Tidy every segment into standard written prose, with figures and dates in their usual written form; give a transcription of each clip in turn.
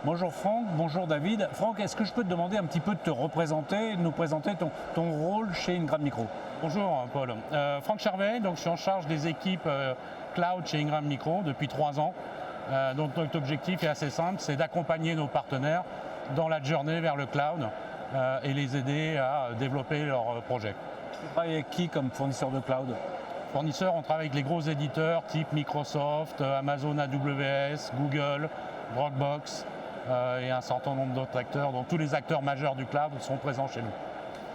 Bonjour Franck, bonjour David. Franck, est-ce que je peux te demander un petit peu de te représenter, de nous présenter ton rôle chez Ingram Micro? Bonjour Paul. Franck Charvet, donc je suis en charge des équipes cloud chez Ingram Micro depuis 3 ans. Donc notre objectif est assez simple, c'est d'accompagner nos partenaires dans la journée vers le cloud et les aider à développer leurs projets. Tu travailles avec qui comme fournisseur de cloud? Fournisseurs, on travaille avec les gros éditeurs type Microsoft, Amazon AWS, Google, Dropbox et un certain nombre d'autres acteurs. Donc tous les acteurs majeurs du cloud sont présents chez nous.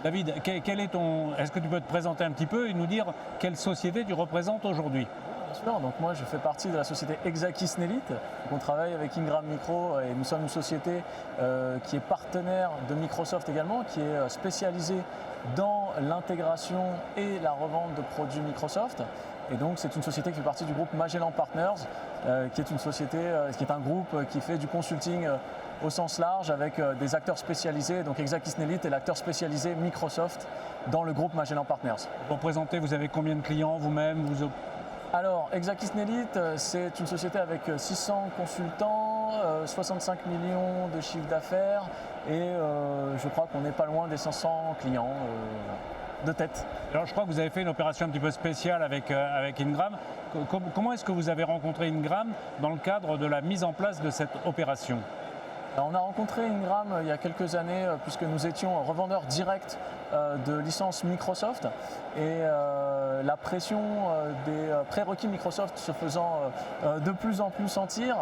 David, est-ce que tu peux te présenter un petit peu et nous dire quelle société tu représentes aujourd'hui? Bien sûr, donc moi je fais partie de la société Exacis Nelite. On travaille avec Ingram Micro et nous sommes une société qui est partenaire de Microsoft également, qui est spécialisée dans l'intégration et la revente de produits Microsoft. Et donc c'est une société qui fait partie du groupe Magellan Partners, qui est une société, qui est un groupe qui fait du consulting au sens large avec des acteurs spécialisés. Donc Exacis Nelite est l'acteur spécialisé Microsoft dans le groupe Magellan Partners. Pour présenter, vous avez combien de clients vous-même? Alors, Exacis Nelite, c'est une société avec 600 consultants, 65 millions de chiffre d'affaires et je crois qu'on n'est pas loin des 500 clients de tête. Alors je crois que vous avez fait une opération un petit peu spéciale avec Ingram. Comment est-ce que vous avez rencontré Ingram dans le cadre de la mise en place de cette opération? Alors, on a rencontré Ingram il y a quelques années puisque nous étions revendeurs directs de licences Microsoft et la pression des prérequis Microsoft se faisant de plus en plus sentir,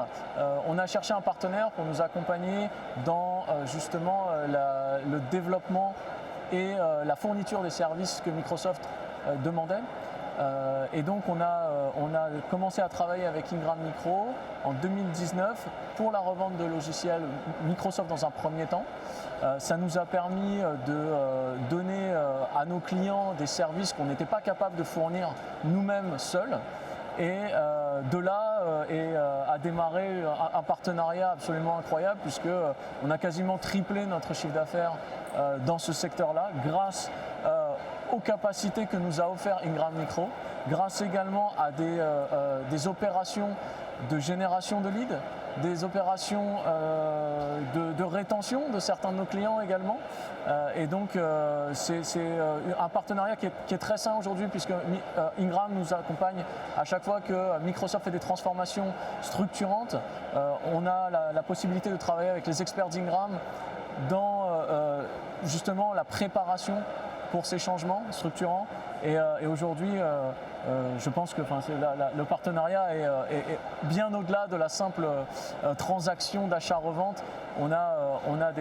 on a cherché un partenaire pour nous accompagner dans justement le développement et la fourniture des services que Microsoft demandait. Et donc on a commencé à travailler avec Ingram Micro en 2019 pour la revente de logiciels Microsoft dans un premier temps. Ça nous a permis de donner à nos clients des services qu'on n'était pas capable de fournir nous-mêmes seuls. Et de là a démarré un partenariat absolument incroyable puisqu'on a quasiment triplé notre chiffre d'affaires dans ce secteur-là grâce aux capacités que nous a offert Ingram Micro, grâce également à des opérations de génération de leads, des opérations de rétention de certains de nos clients également. Et donc c'est un partenariat qui est très sain aujourd'hui puisque Ingram nous accompagne à chaque fois que Microsoft fait des transformations structurantes. On a la possibilité de travailler avec les experts d'Ingram dans justement la préparation pour ces changements structurants et aujourd'hui je pense que le partenariat est bien au-delà de la simple transaction d'achat-revente. On a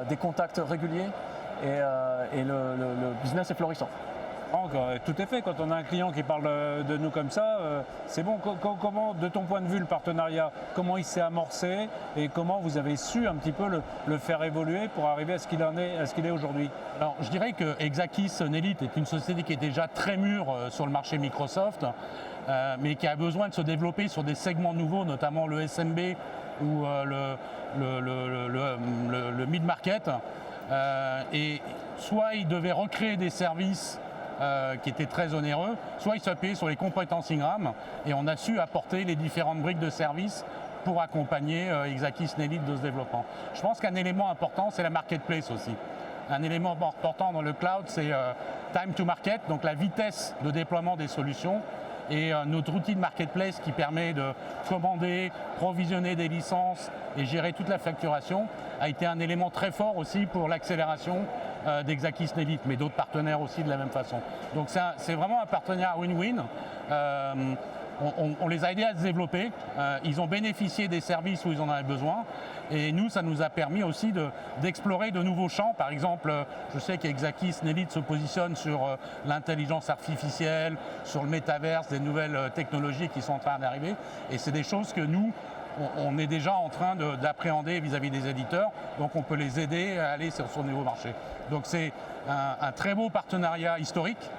des contacts réguliers et le business est florissant. Tout est fait, quand on a un client qui parle de nous comme ça, c'est bon. Comment, de ton point de vue, le partenariat, comment il s'est amorcé et comment vous avez su un petit peu le faire évoluer pour arriver à ce qu'il est aujourd'hui? Alors je dirais que Exacis Nelite est une société qui est déjà très mûre sur le marché Microsoft, mais qui a besoin de se développer sur des segments nouveaux, notamment le SMB ou le mid-market. Et soit il devait recréer des services qui étaient très onéreux, soit il s'appuyait sur les compétences Ingram et on a su apporter les différentes briques de services pour accompagner Exacis Nelite de ce développement. Je pense qu'un élément important, c'est la marketplace aussi. Un élément important dans le cloud, c'est time to market, donc la vitesse de déploiement des solutions. Et notre outil de marketplace qui permet de commander, provisionner des licences et gérer toute la facturation a été un élément très fort aussi pour l'accélération d'Exakis Nelite, mais d'autres partenaires aussi de la même façon. Donc c'est vraiment un partenariat win-win. On les a aidés à se développer, ils ont bénéficié des services où ils en avaient besoin et nous, ça nous a permis aussi d'explorer de nouveaux champs. Par exemple, je sais qu'Exakis Nelite se positionne sur l'intelligence artificielle, sur le métaverse, des nouvelles technologies qui sont en train d'arriver et c'est des choses que nous, on est déjà en train d'appréhender vis-à-vis des éditeurs, donc on peut les aider à aller sur ce nouveau marché. Donc c'est un très beau partenariat historique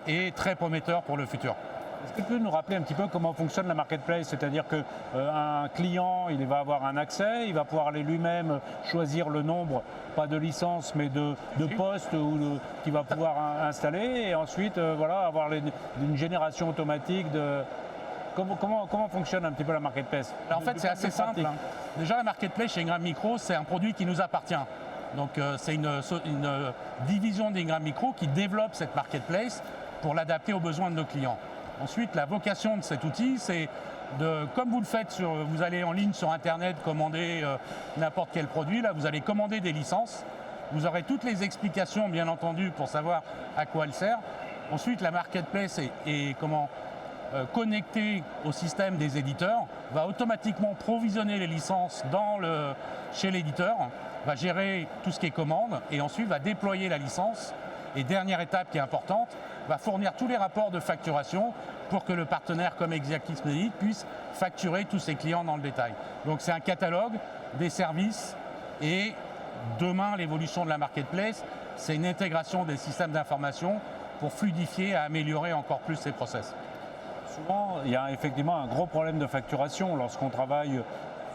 et très prometteur pour le futur. Est-ce que tu peux nous rappeler un petit peu comment fonctionne la marketplace? C'est-à-dire qu'un client, il va avoir un accès, il va pouvoir aller lui-même choisir le nombre, pas de licences, mais de postes qu'il va pouvoir installer et ensuite avoir une génération automatique de... Comment fonctionne un petit peu la marketplace? Alors, en fait, c'est assez simple. pratique. Déjà, la marketplace chez Ingram Micro, c'est un produit qui nous appartient. Donc, c'est une division d'Ingram Micro qui développe cette marketplace pour l'adapter aux besoins de nos clients. Ensuite, la vocation de cet outil, c'est comme vous le faites, vous allez en ligne sur Internet commander n'importe quel produit, là, vous allez commander des licences. Vous aurez toutes les explications, bien entendu, pour savoir à quoi elle sert. Ensuite, la marketplace est connectée au système des éditeurs, va automatiquement provisionner les licences chez l'éditeur, va gérer tout ce qui est commande et ensuite va déployer la licence. Et dernière étape qui est importante, va fournir tous les rapports de facturation pour que le partenaire comme Exactis Medit puisse facturer tous ses clients dans le détail. Donc c'est un catalogue des services et demain l'évolution de la marketplace, c'est une intégration des systèmes d'information pour fluidifier et améliorer encore plus ces process. Souvent, il y a effectivement un gros problème de facturation lorsqu'on travaille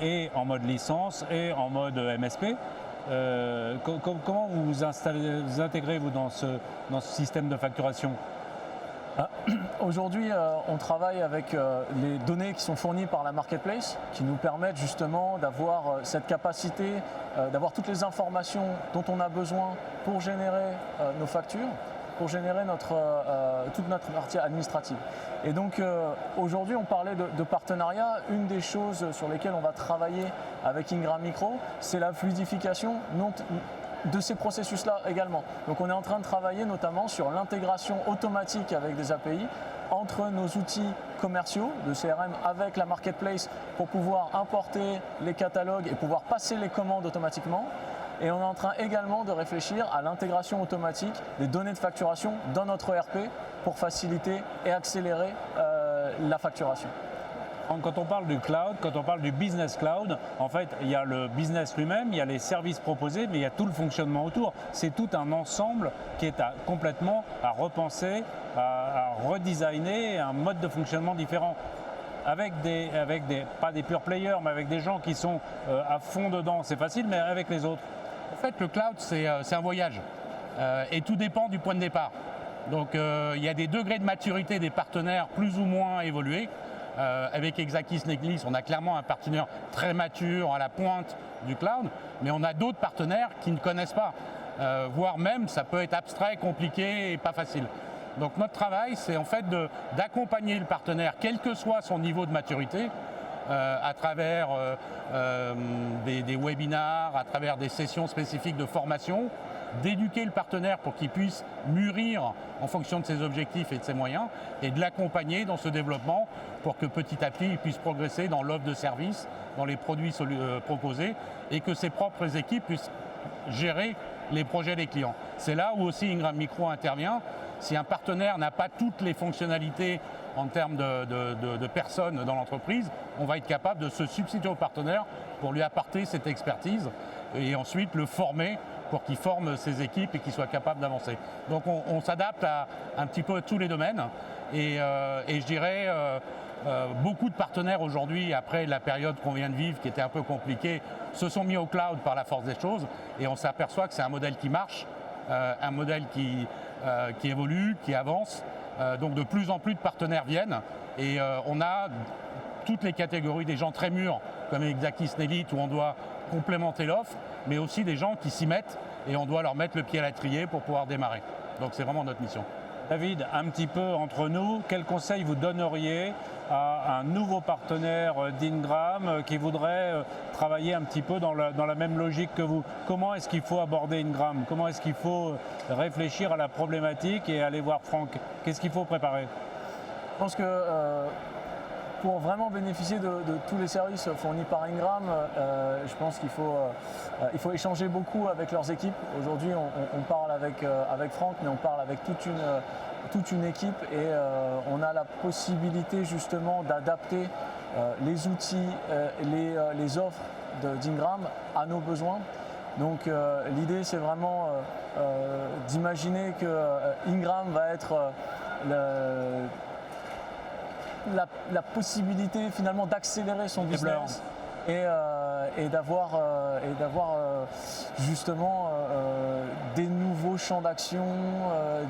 et en mode licence et en mode MSP. Comment vous intégrez-vous dans ce système de facturation? Aujourd'hui, on travaille avec les données qui sont fournies par la marketplace, qui nous permettent justement d'avoir cette capacité, d'avoir toutes les informations dont on a besoin pour générer nos factures, pour générer toute notre partie administrative. Et donc aujourd'hui, on parlait de partenariat. Une des choses sur lesquelles on va travailler avec Ingram Micro, c'est la fluidification de ces processus-là également. Donc on est en train de travailler notamment sur l'intégration automatique avec des API entre nos outils commerciaux de CRM avec la marketplace pour pouvoir importer les catalogues et pouvoir passer les commandes automatiquement. Et on est en train également de réfléchir à l'intégration automatique des données de facturation dans notre ERP pour faciliter et accélérer la facturation. Quand on parle du cloud, quand on parle du business cloud, en fait, il y a le business lui-même, il y a les services proposés, mais il y a tout le fonctionnement autour. C'est tout un ensemble qui est complètement à repenser, à redesigner, un mode de fonctionnement différent. Avec pas des pure players, mais avec des gens qui sont à fond dedans, c'est facile, mais avec les autres. En fait, le cloud, c'est un voyage. Et tout dépend du point de départ. Donc, il y a des degrés de maturité des partenaires plus ou moins évolués. Avec Exactis Medit, on a clairement un partenaire très mature à la pointe du cloud, mais on a d'autres partenaires qui ne connaissent pas, voire même ça peut être abstrait, compliqué et pas facile. Donc notre travail, c'est en fait d'accompagner le partenaire, quel que soit son niveau de maturité, à travers des webinars, à travers des sessions spécifiques de formation, d'éduquer le partenaire pour qu'il puisse mûrir en fonction de ses objectifs et de ses moyens, et de l'accompagner dans ce développement pour que petit à petit il puisse progresser dans l'offre de services, dans les produits proposés, et que ses propres équipes puissent gérer les projets des clients. C'est là où aussi Ingram Micro intervient. Si un partenaire n'a pas toutes les fonctionnalités en termes de personnes dans l'entreprise, on va être capable de se substituer au partenaire pour lui apporter cette expertise et ensuite le former pour qu'il forme ses équipes et qu'il soit capable d'avancer. Donc on s'adapte à un petit peu tous les domaines et je dirais beaucoup de partenaires aujourd'hui, après la période qu'on vient de vivre qui était un peu compliquée, se sont mis au cloud par la force des choses et on s'aperçoit que c'est un modèle qui marche, un modèle qui évolue, qui avance. Donc de plus en plus de partenaires viennent et on a toutes les catégories, des gens très mûrs comme Exactis Medit où on doit complémenter l'offre, mais aussi des gens qui s'y mettent et on doit leur mettre le pied à l'étrier pour pouvoir démarrer. Donc c'est vraiment notre mission. David, un petit peu entre nous, quel conseil vous donneriez à un nouveau partenaire d'Ingram qui voudrait travailler un petit peu dans la même logique que vous? Comment est-ce qu'il faut aborder Ingram? Comment est-ce qu'il faut réfléchir à la problématique et aller voir Franck? Qu'est-ce qu'il faut préparer? Je pense que pour vraiment bénéficier de tous les services fournis par Ingram, je pense qu'il faut échanger beaucoup avec leurs équipes. Aujourd'hui, on parle avec Franck, mais on parle avec toute une équipe et on a la possibilité justement d'adapter les outils, les offres d'Ingram à nos besoins. Donc l'idée, c'est vraiment d'imaginer que Ingram va être la possibilité finalement d'accélérer son business et d'avoir justement des nouveaux champs d'action,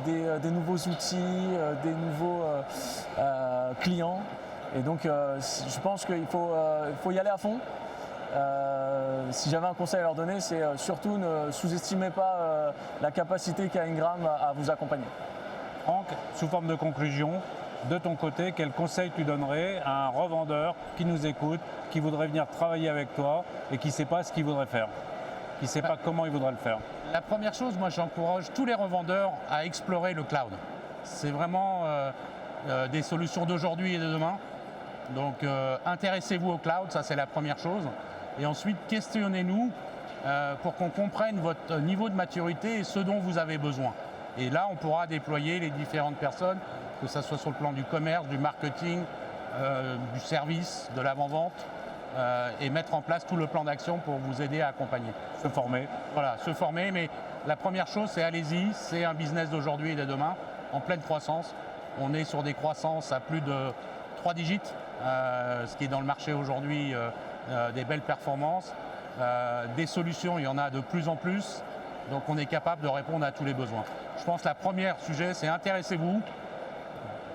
des nouveaux outils, des nouveaux clients Et donc je pense qu'il faut y aller à fond. Si j'avais un conseil à leur donner, c'est surtout ne sous-estimez pas la capacité qu'a Ingram à vous accompagner. Franck, sous forme de conclusion, de ton côté, quel conseil tu donnerais à un revendeur qui nous écoute, qui voudrait venir travailler avec toi et qui ne sait pas ce qu'il voudrait faire, qui ne sait pas comment il voudrait le faire? La première chose, moi j'encourage tous les revendeurs à explorer le cloud. C'est vraiment des solutions d'aujourd'hui et de demain. Donc intéressez-vous au cloud, ça c'est la première chose. Et ensuite, questionnez-nous pour qu'on comprenne votre niveau de maturité et ce dont vous avez besoin. Et là, on pourra déployer les différentes personnes, que ce soit sur le plan du commerce, du marketing, du service, de l'avant-vente, et mettre en place tout le plan d'action pour vous aider à accompagner. Se former. Voilà, se former, mais la première chose, c'est allez-y, c'est un business d'aujourd'hui et de demain, en pleine croissance. On est sur des croissances à plus de 3 digits, ce qui est dans le marché aujourd'hui des belles performances. Des solutions, il y en a de plus en plus, donc on est capable de répondre à tous les besoins. Je pense que la première sujet, c'est intéressez-vous,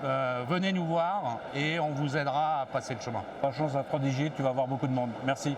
venez nous voir et on vous aidera à passer le chemin. Pas chance à 3 digits, tu vas avoir beaucoup de monde. Merci.